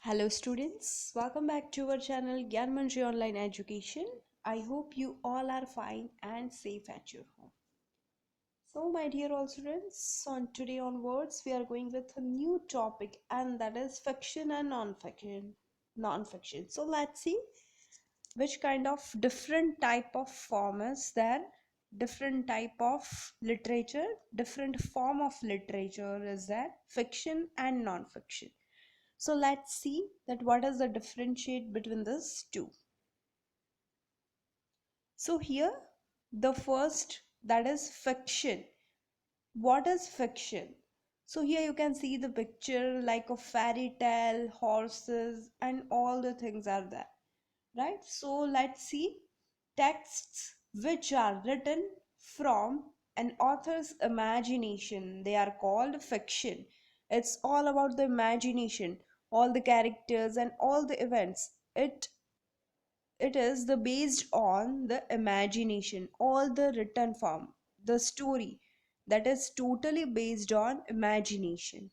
Hello students, welcome back to our channel Gyan Manji Online Education. I hope you all are fine and safe at your home. So my dear all students, on today onwards we are going with a new topic and that is fiction and non-fiction. Non-fiction. So let's see which kind of different type of form is there, different type of literature, different form of literature is there, fiction and non-fiction. So let's see that what is the differentiate between these two. So here the first, that is fiction. What is fiction? So here you can see the picture like a fairy tale, horses and all the things are there, right? So let's see texts which are written from an author's imagination. They are called fiction. It's all about the imagination, all the characters and all the events. It is the based on the imagination, all the written form, the story that is totally based on imagination.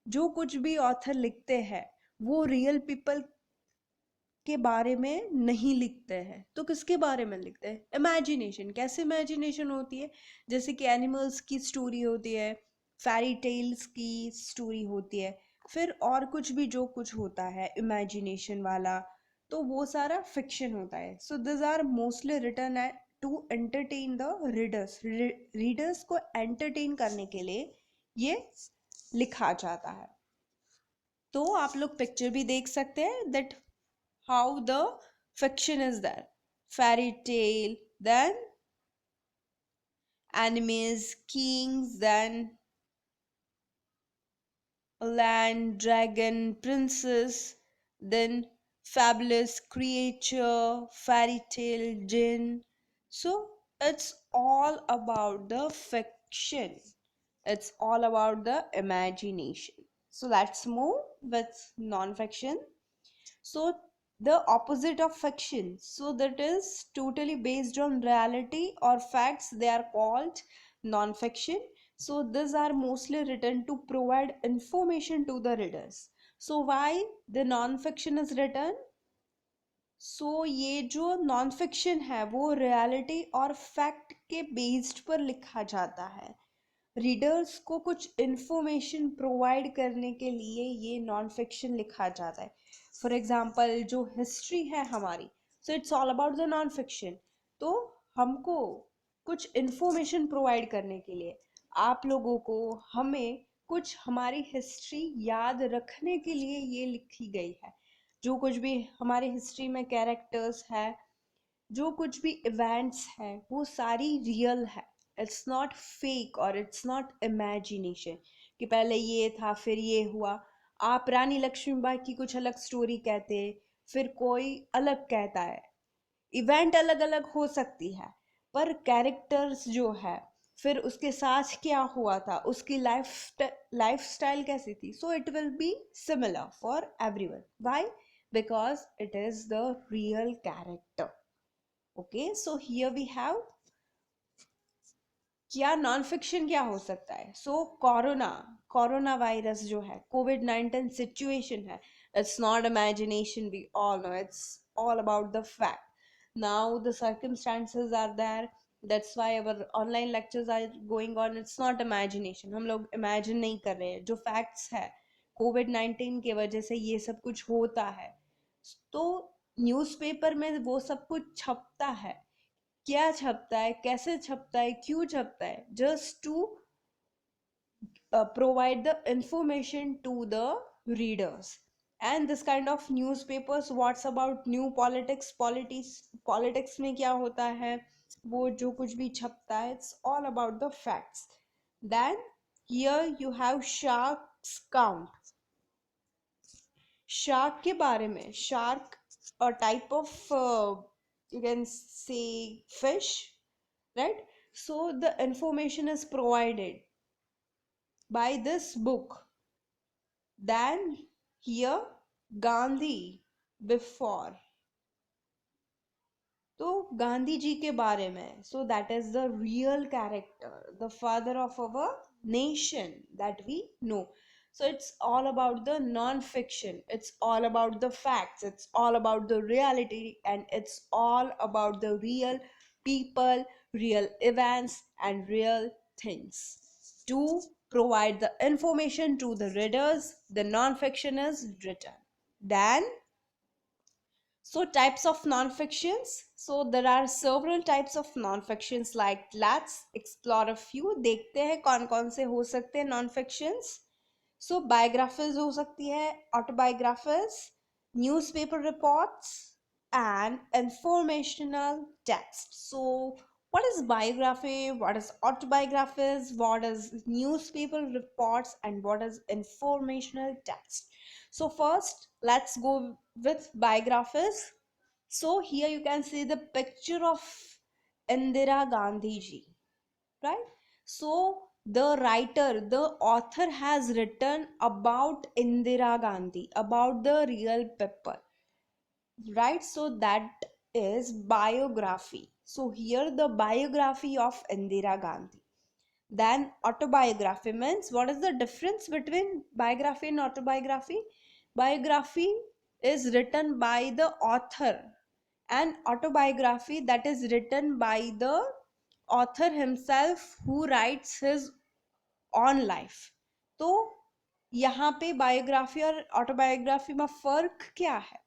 जो कुछ भी author लिखते हैं वो real people के बारे में नहीं लिखते हैं, तो किसके बारे में लिखते हैं? इमेजिनेशन. कैसे इमेजिनेशन होती है? जैसे कि एनिमल्स की स्टोरी होती है, फेरी टेल्स की स्टोरी होती है, फिर और कुछ भी जो कुछ होता है इमेजिनेशन वाला, तो वो सारा फिक्शन होता है. So this are mostly written at to entertain the readers. Readers को एंटरटेन करने के लिए ये लिखा जाता है. तो आप लोग पिक्चर भी देख सकते हैं that how the fiction is there. Fairy tale, then animes, kings, then land, dragon, princess, then fabulous creature, fairy tale, jinn. So it's all about the fiction. It's all about the imagination. So let's move with non-fiction. So the opposite of fiction, so that is totally based on reality or facts, they are called non-fiction. So these are mostly written to provide information to the readers. So why the non-fiction is written? So ये जो non fiction है वो reality और fact के based पर लिखा जाता है. रीडर्स को कुछ इन्फॉर्मेशन प्रोवाइड करने के लिए ये नॉन फिक्शन लिखा जाता है. फॉर एग्जांपल जो हिस्ट्री है हमारी, so it's all about the non fiction. तो हमको कुछ इन्फॉर्मेशन प्रोवाइड करने के लिए, आप लोगों को, हमें कुछ हमारी हिस्ट्री याद रखने के लिए ये लिखी गई है. जो कुछ भी हमारे हिस्ट्री में कैरेक्टर्स है, जो कुछ भी इवेंट्स है, वो सारी रियल है. इट्स नॉट फेक और इट्स नॉट इमेजिनेशन कि पहले ये था फिर ये हुआ. आप रानी लक्ष्मीबाई की कुछ अलग स्टोरी कहते, फिर कोई अलग कहता है. इवेंट अलग अलग हो सकती है पर कैरेक्टर्स जो है, फिर उसके साथ क्या हुआ था, उसकी लाइफ स्टाइल कैसी थी, so it will be similar for everyone. Why? Because it is the real character. Okay, so here we have क्या नॉन फिक्शन क्या हो सकता है. सो कोरोना वायरस जो है, कोविड-19 सिचुएशन है, it's not imagination, we all know, it's all about the fact. Now the circumstances are there, that's why our online lectures are going on. It's not imagination, हम लोग imagine नहीं कर रहे हैं, जो फैक्ट्स है कोविड-19 के वजह से ये सब कुछ होता है. तो न्यूज़पेपर में वो सब कुछ छपता है. क्या छपता है, कैसे छपता है, क्यों छपता है? Just to provide the information to the readers. And this kind of newspapers, what's about new politics में क्या होता है, वो जो कुछ भी छपता है, it's all about the facts. Then here you have sharks count. Shark के बारे में, shark a type of you can say fish, right? So the information is provided by this book. Then here Gandhi before, तो गांधी जी के बारे में, so that is the real character, the father of our nation that we know. So it's all about the non-fiction, it's all about the facts, it's all about the reality, and it's all about the real people, real events, and real things. To provide the information to the readers, the non-fiction is written. Then, so types of non-fictions. So there are several types of non-fictions, like let's explore a few. देखते हैं कौन कौन से हो सकते हैं non-fictions. So biographies हो सकती है, autobiographies, newspaper reports, and informational text. So what is biography, what is autobiographies, what is newspaper reports, and what is informational text? So first let's go with biographies. So here you can see the picture of Indira Gandhi ji, right? So the writer, the author has written about Indira Gandhi, about the real people, right? So that is biography. So here the biography of Indira Gandhi. Then autobiography means, what is the difference between biography and autobiography? Biography is written by the author, and autobiography, that is written by the author himself, who writes his own life. तो यहाँ पे biography और autobiography में फर्क क्या है?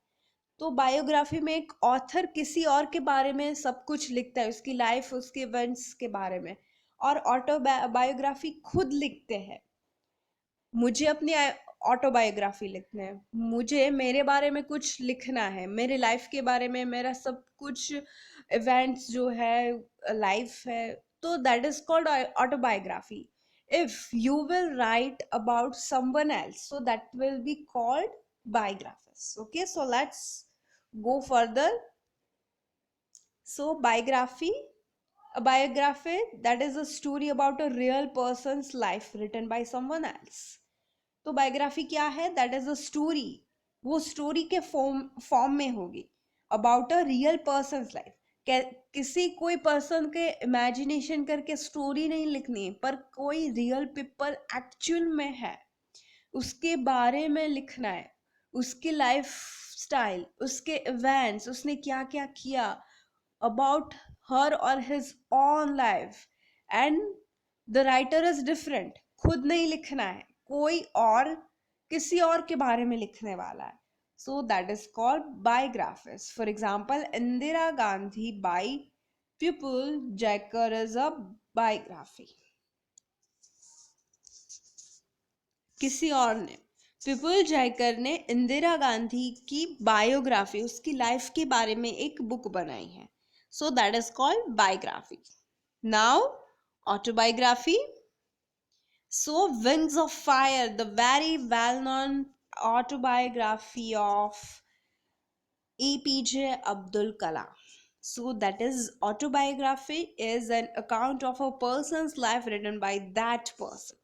तो biography में एक ऑथर किसी और के बारे में सब कुछ लिखता है, उसकी लाइफ, उसके इवेंट्स के बारे में, और ऑटोबायोग्राफी खुद लिखते हैं। मुझे अपनी ऑटोबायोग्राफी लिखना है, मुझे मेरे बारे में कुछ लिखना है, मेरे लाइफ के बारे में, मेरा सब कुछ इवेंट्स जो है, लाइफ है, तो that is called autobiography. If you will write about someone else, so that will be called biographies. Okay, so let's go further. So biography, a biography, that is a story about a real person's life written by someone else. तो biography क्या है? That is a story, वो story के form में होगी, about a real person life. किसी कोई person के इमेजिनेशन करके स्टोरी नहीं लिखनी है, पर कोई रियल पीपल एक्चुअल में है, उसके बारे में लिखना है, उसकी लाइफ स्टाइल, उसके इवेंट्स, उसने क्या क्या किया, अबाउट हर और his own life. And the writer is different, खुद नहीं लिखना है, कोई और किसी और के बारे में लिखने वाला है. So that is called biographies. For example, Indira Gandhi by Pupul Jayakar is a biography. किसी और ने, पिपुल जयकर ने इंदिरा गांधी की बायोग्राफी, उसकी लाइफ के बारे में एक बुक बनाई है. So that is called biography. Now autobiography. So Wings of Fire, the very well known autobiography of APJ Abdul Kalam. So that is, autobiography is an account of a person's life written by that person.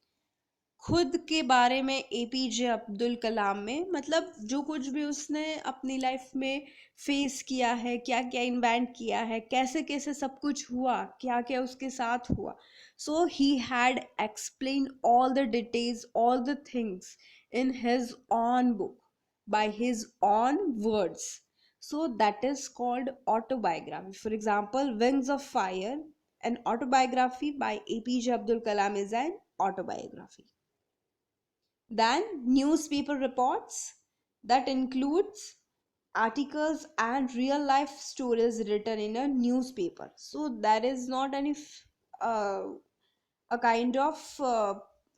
खुद के बारे में APJ Abdul Kalam में, मतलब जो कुछ भी उसने अपनी लाइफ में फेस किया है, क्या क्या इन्वेंट किया है, कैसे कैसे सब कुछ हुआ, क्या क्या उसके साथ हुआ. So he had explain all the details, all the things in his own book, by his own words. So that is called autobiography. For example, Wings of Fire, an autobiography by APJ Abdul Kalam, is an autobiography. Then newspaper reports, that includes articles and real life stories written in a newspaper. So that is not any a kind of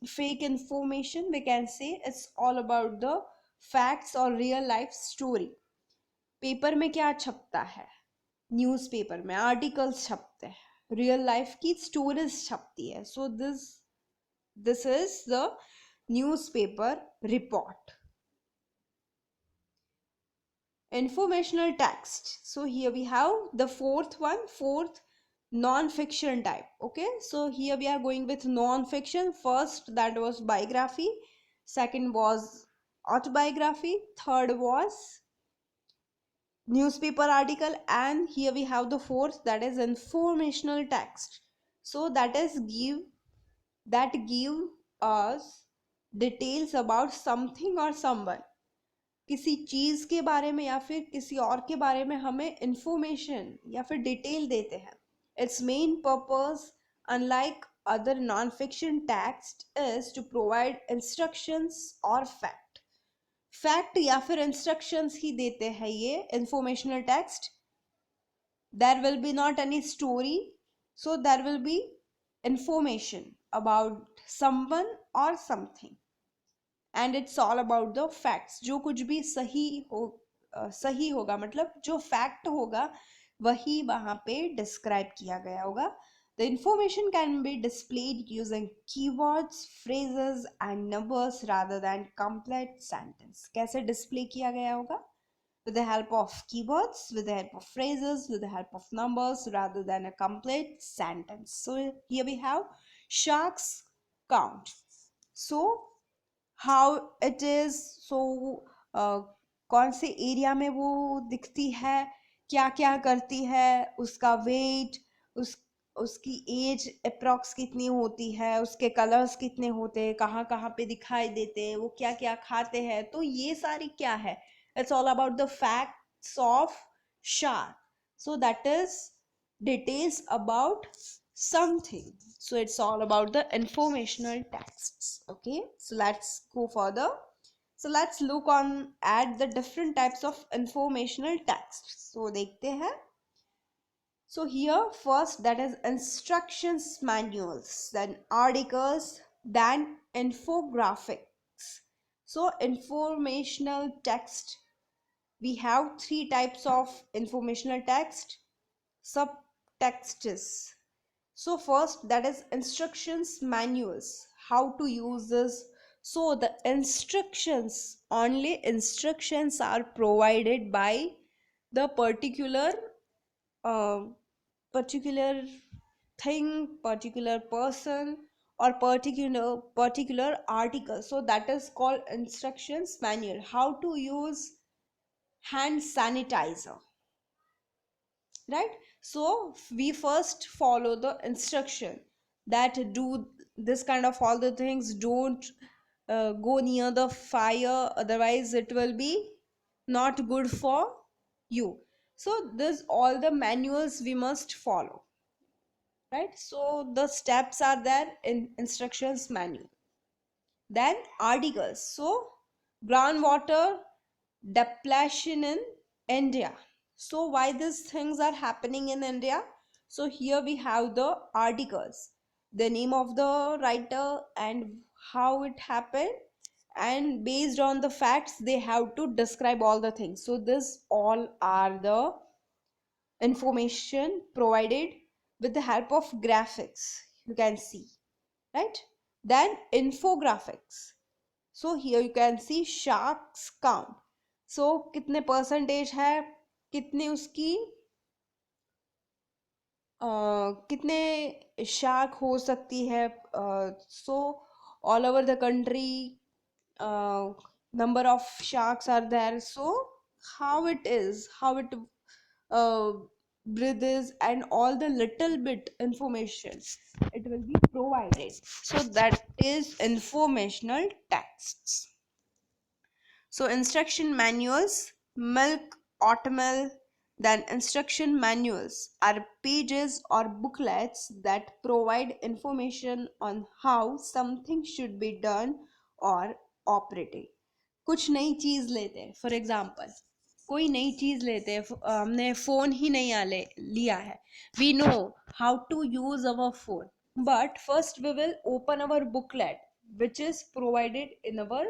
fake information, we can say. It's all about the facts or real life story. Paper में क्या छपता है? Newspaper में articles छपते हैं, real life की stories छपती है. सो this is the newspaper report. Informational text. So here we have the fourth non-fiction type. Okay, so here we are going with non-fiction. First, that was biography. Second was autobiography. Third was newspaper article, and here we have the fourth, that is informational text. So that give us details about something और someone, किसी चीज के बारे में या फिर किसी और के बारे में हमें इंफॉर्मेशन या फिर डिटेल देते हैं. It's main purpose, unlike other non fiction text, is to provide instructions और फैक्ट. फैक्ट या फिर इंस्ट्रक्शंस ही देते हैं ये informational text. there will be not any story, so there will be information about someone or something, and it's all about the facts. जो कुछ भी सही हो, सही होगा, मतलब जो फैक्ट होगा वही वहां पे डिस्क्राइब किया गया होगा. The information can be displayed using keywords, phrases and numbers rather than complete sentence. कैसे डिस्प्ले किया गया होगा? With the help of keywords, with the help of phrases, with the help of numbers rather than a complete sentence. So here we have sharks count. So how it is, so कौन से area में वो दिखती है, क्या क्या करती है, उसका वेट, उस उसकी एज अप्रॉक्स कितनी होती है, उसके कलर्स कितने होते हैं, कहाँ कहाँ पे दिखाई देते हैं, वो क्या क्या खाते हैं, तो ये सारी क्या है, it's all about the facts of shark. So that is details about something. So it's all about the informational texts. Okay, so let's go further. So let's look on at the different types of informational text. So dekhte hain. So here first, that is instructions manuals, then articles, then infographics. So informational text, we have three types of informational text. Subtexts. So first, that is instructions manuals, how to use this. So the instructions, only instructions are provided by the uh, particular thing, particular person, or particular article. So that is called instructions manual. How to use hand sanitizer, right? So we first follow the instruction that do this kind of all the things, don't go near the fire, otherwise it will be not good for you. So this all the manuals we must follow, right? So the steps are there in instructions manual. Then articles. So groundwater depletion in India. So why these things are happening in India? So here we have the articles, the name of the writer and how it happened, and based on the facts they have to describe all the things. So this all are the information provided with the help of graphics, you can see, right? Then infographics. So here you can see sharks count. So कितने percentage है, कितने उसकी कितने shark हो सकती है. So all over the country number of sharks are there. So how it is, how it uh, breathes, and all the little bit information it will be provided. So that is informational texts. So instruction manuals, milk, oatmeal, then instruction manuals are pages or booklets that provide information on how something should be done or operated. कुछ नई चीज लेते हैं, for example कोई नई चीज लेते हैं, हमने फोन ही नहीं लिया है. We know how to use our phone, but first we will open our booklet which is provided in our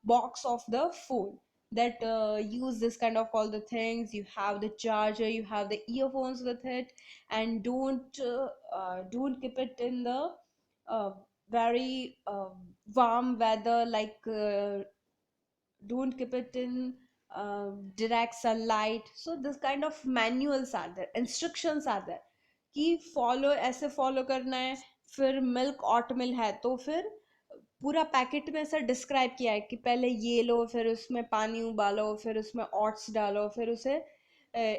box of the phone, that use this kind of all the things. You have the charger, you have the earphones with it, and don't keep it in the uh, very warm weather, like don't keep it in direct sunlight. So this kind of manuals are there, instructions are there कि follow ऐसे follow करना है. फिर milk ought मिल है तो फिर पूरा packet में ऐसा डिस्क्राइब किया है कि पहले ये लो, फिर उसमें पानी उबालो, फिर उसमें ओट्स डालो, फिर उसे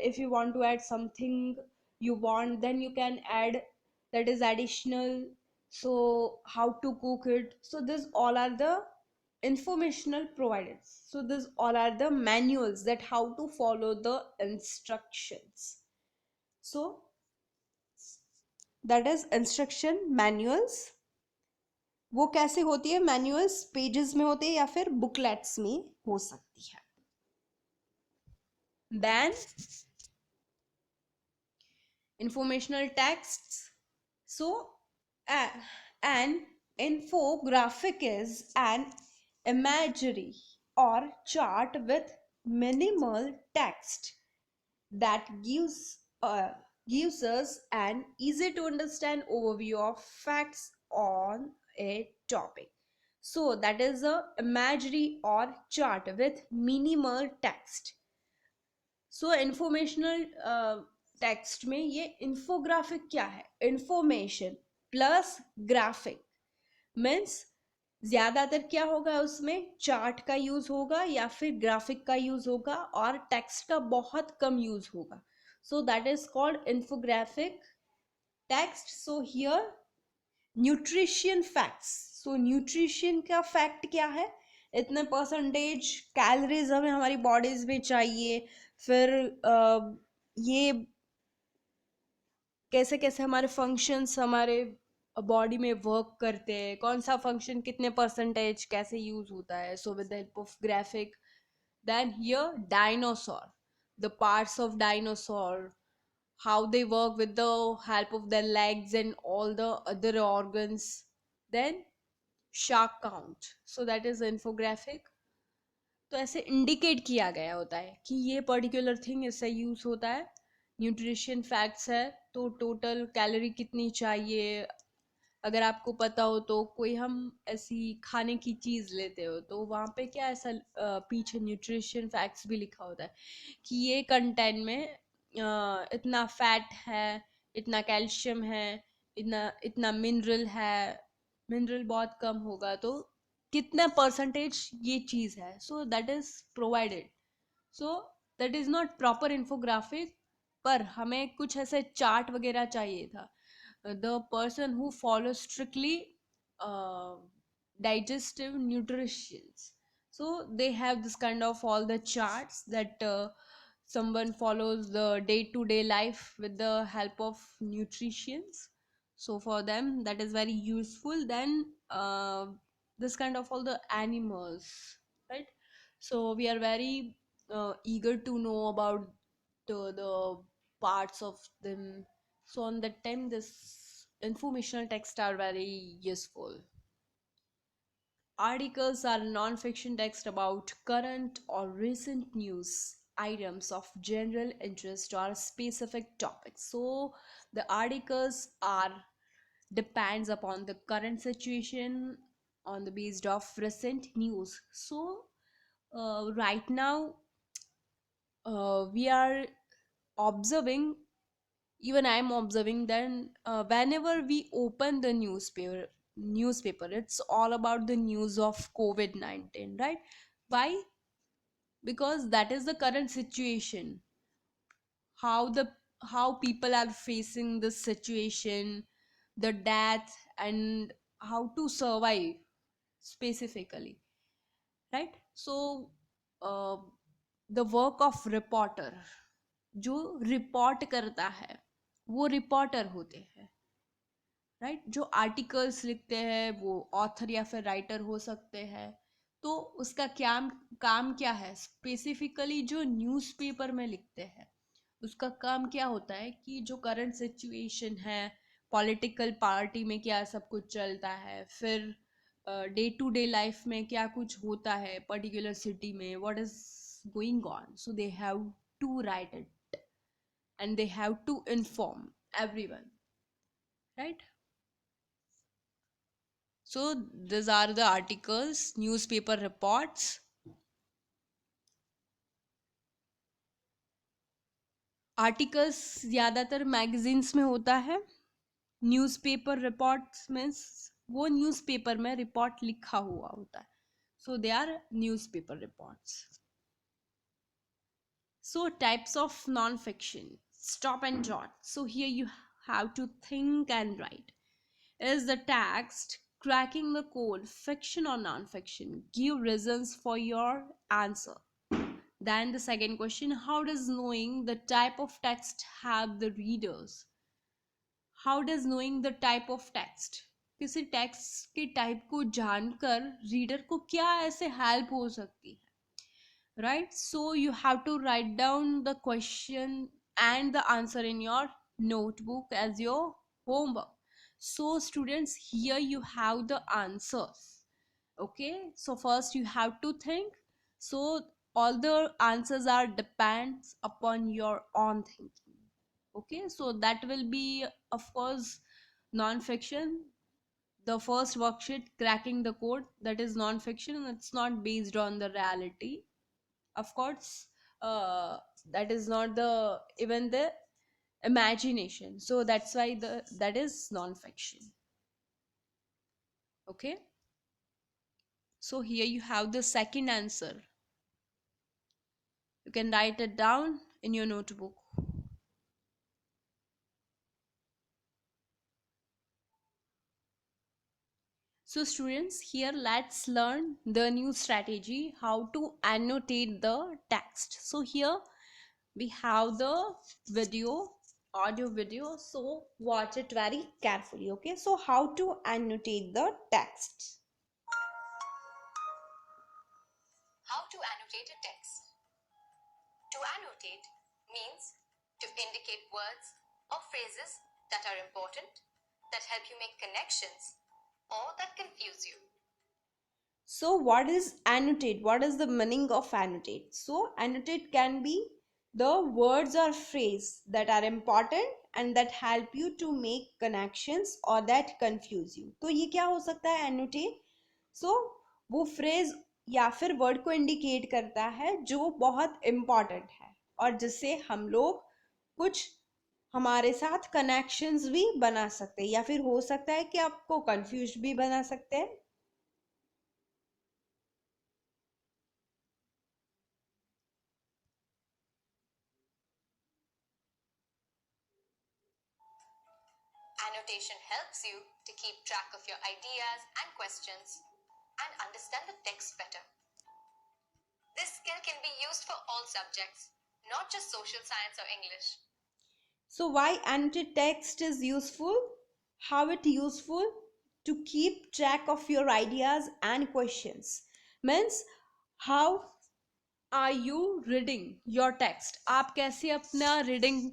if you want to add something you want, then you can add, that is additional. So how to cook it, so this all are the informational provided. So this all are the manuals that how to follow the instructions. So that is instruction manuals. वो कैसे होती है manuals, pages में होते हैं या फिर booklets में हो सकती है. Then informational texts. So an infographic is an imagery or chart with minimal text that gives us an easy to understand overview of facts on a topic. So that is a imagery or chart with minimal text. So informational text में ये infographic क्या है, information plus graphic means ज्यादातर क्या होगा उसमें chart का use होगा या फिर ग्राफिक का यूज होगा और टेक्स्ट का बहुत कम यूज होगा. सो that is called infographic text. So here nutrition facts. So nutrition का फैक्ट क्या है, इतने परसेंटेज कैलोरीज हमें हमारी बॉडीज में चाहिए, फिर ये कैसे कैसे हमारे फंक्शंस हमारे बॉडी में वर्क करते हैं, कौन सा फंक्शन कितने परसेंटेज कैसे यूज होता है. So with the help of graphic. Then here dinosaur, the parts of dinosaur, how they work with the help of their legs and all the other organs. Then shark count, so that is infographic. तो ऐसे indicate किया गया होता है कि ये particular thing इससे use होता है. न्यूट्रिशन फैक्ट्स है तो टोटल कैलोरी कितनी चाहिए, अगर आपको पता हो तो कोई हम ऐसी खाने की चीज़ लेते हो तो वहाँ पे क्या ऐसा पीछे न्यूट्रिशन फैक्ट्स भी लिखा होता है कि ये कंटेंट में इतना फैट है, इतना कैल्शियम है, इतना इतना मिनरल है, मिनरल बहुत कम होगा तो कितना परसेंटेज ये चीज़ है. So that is provided. So that is not proper infographic, पर हमें कुछ ऐसे चार्ट वगैरह चाहिए था. The person who follows strictly uh, digestive nutrition, so they have this kind of all the charts that someone follows the day-to-day life with the help of nutrition. So for them that is very useful. Then this kind of all the animals, right? So we are very eager to know about the parts of them. So on that time this informational texts are very useful. Articles are non-fiction text about current or recent news items of general interest or specific topics. So the articles are depends upon the current situation on the based of recent news. So right now we are observing, even I am observing, then whenever we open the newspaper it's all about the news of COVID-19, right? Why? Because that is the current situation, how the how people are facing this situation, the death, and how to survive specifically, right? So uh, the work of reporter, जो report करता है वो reporter होते हैं, right? जो articles लिखते हैं वो ऑथर या फिर राइटर हो सकते हैं. तो उसका क्या काम क्या है स्पेसिफिकली, जो न्यूज़पेपर में लिखते हैं उसका काम क्या होता है कि जो करंट सिचुएशन है, पॉलिटिकल पार्टी में क्या सब कुछ चलता है, फिर डे टू डे लाइफ में क्या कुछ होता है पर्टिकुलर सिटी में, what is going on. So they have to write it and they have to inform everyone, right? So these are the articles, newspaper reports. Articles ज़्यादातर magazines में होता है. न्यूज़पेपर रिपोर्ट्स मीन्स वो newspaper में report लिखा हुआ होता है. So they are newspaper reports. So types of non-fiction, stop and jot. So here you have to think and write. Is the text cracking the code, fiction or non-fiction? Give reasons for your answer. Then the second question, how does knowing the type of text help the readers? How does knowing the type of text, किसी text के type को जानकर reader को क्या ऐसे help हो सकती है, right? So you have to write down the question and the answer in your notebook as your homework. So students, here you have the answers. Okay, so first you have to think. So all the answers are depends upon your own thinking. Okay, so that will be, of course, non-fiction. The first worksheet, cracking the code, that is non-fiction. It's not based on the reality, of course. uh, that is not the even the imagination, so that's why the that is non-fiction. Okay, so here you have the second answer. You can write it down in your notebook. So students, here let's learn the new strategy, how to annotate the text. So here we have the video, audio video, so watch it very carefully. Okay, so how to annotate the text. How to annotate a text. To annotate means to indicate words or phrases that are important, that help you make connections, or that confuse you. So what is annotate? What is the meaning of annotate? So annotate can be the words or phrase that are important and that help you to make connections or that confuse you. तो ये क्या हो सकता है annotate? So वो phrase या फिर word को indicate करता है जो बहुत important है और जिससे हम लोग कुछ हमारे साथ connections भी बना सकते हैं, या फिर हो सकता है कि आपको confused भी बना सकते हैं. Annotation helps you to keep track of your ideas and questions and understand the text better. This skill can be used for all subjects, not just social science or English. So why annotated text is useful? How it useful? To keep track of your ideas and questions. Means how are you reading your text? आप कैसे अपना reading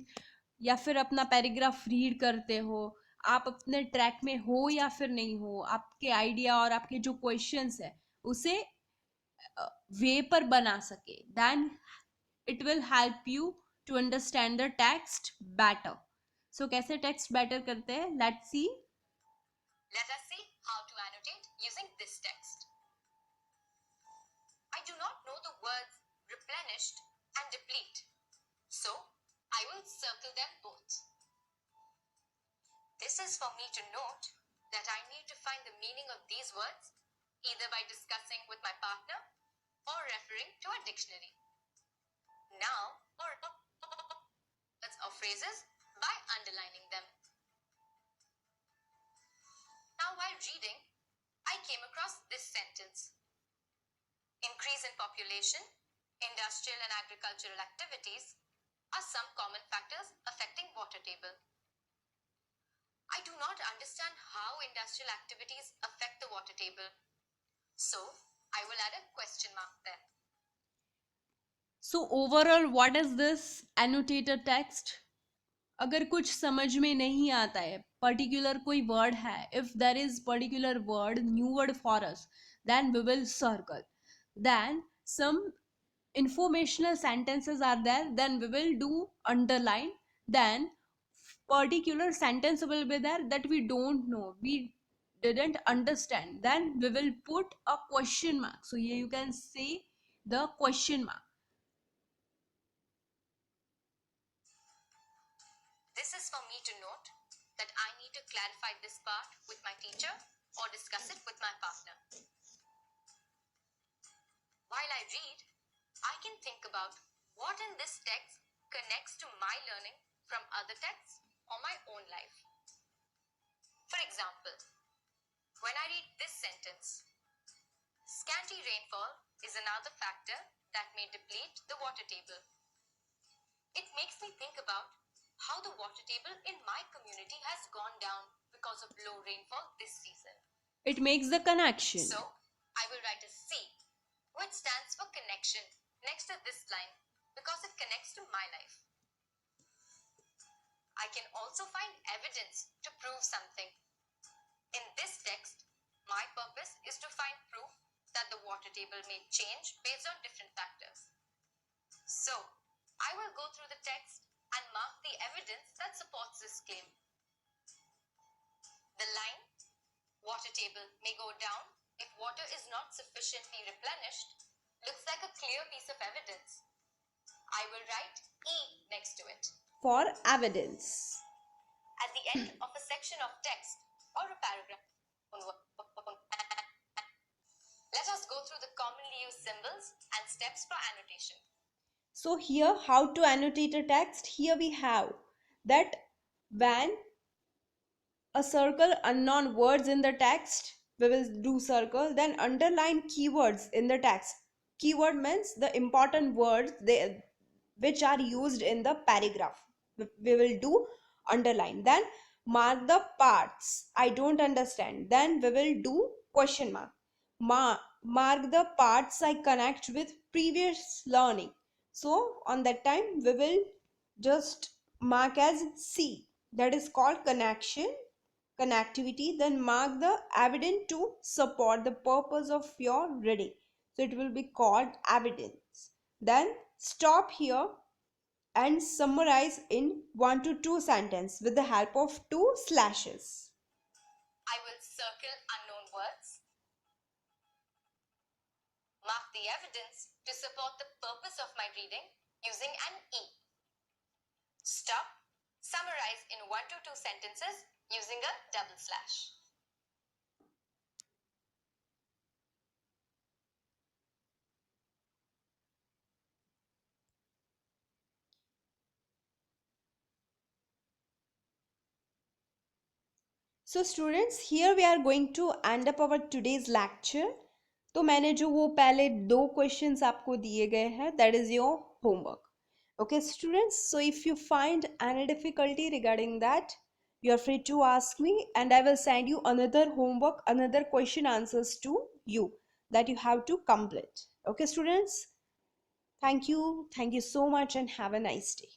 या फिर अपना paragraph read करते हो, आप अपने ट्रैक में हो या फिर नहीं हो, आपके आइडिया और आपके जो क्वेश्चंस है उसे वे पर बना सके. Then it will help you to understand the text better. So कैसे text better करते हैं? Let's see. Let us see how to annotate using this text. I do not know the words replenished and deplete, so I will circle them both. This is for me to note that I need to find the meaning of these words either by discussing with my partner or referring to a dictionary. Now, or words or phrases by underlining them. Now, while reading, I came across this sentence. Increase in population, industrial and agricultural activities are some common factors affecting water table. I do not understand how industrial activities affect the water table, so I will add a question mark there. So overall, what is this annotated text? अगर कुछ समझ में नहीं आता है, particular कोई word है, if there is particular word, new word for us, then we will circle. Then some informational sentences are there, then we will do underline. Then particular sentence will be there that we don't know, we didn't understand, then we will put a question mark. So here you can say the question mark. This is for me to note that I need to clarify this part with my teacher or discuss it with my partner. While I read, I can think about what in this text connects to my learning from other texts or my own life. For example, When I read this sentence, scanty rainfall is another factor that may deplete the water table. It makes me think about how the water table in my community has gone down because of low rainfall this season. It makes the connection. So, I will write a C, which stands for connection, next to this line because it connects to my life. I can also find evidence to prove something. In this text, my purpose is to find proof that the water table may change based on different factors. So, I will go through the text and mark the evidence that supports this claim. The line, water table may go down if water is not sufficiently replenished, looks like a clear piece of evidence. I will write E next to it. For evidence. At the end of a section of text or a paragraph, let us go through the commonly used symbols and steps for annotation. So here, how to annotate a text? Here we have that when a circle unknown words in the text, we will do circle. Then underline keywords in the text. Keyword means the important words which are used in the paragraph. We will do underline. Then mark the parts I don't understand. Then we will do question mark. Mark the parts I connect with previous learning. So on that time we will just mark as C. That is called connection, connectivity. Then mark the evidence to support the purpose of your reading. So it will be called evidence. Then stop here and summarize in 1 to 2 sentences with the help of 2 slashes. I will circle unknown words, mark the evidence to support the purpose of my reading using an E. Stop, summarize in 1 to 2 sentences using a double slash. So students, here we are going to end up our today's lecture. तो मैंने जो वो पहले 2 questions आपको दिए गए हैं, that is your homework. Okay students, so if you find any difficulty regarding that, you are free to ask me and I will send you another homework, another question answers to you that you have to complete. Okay students, thank you so much and have a nice day.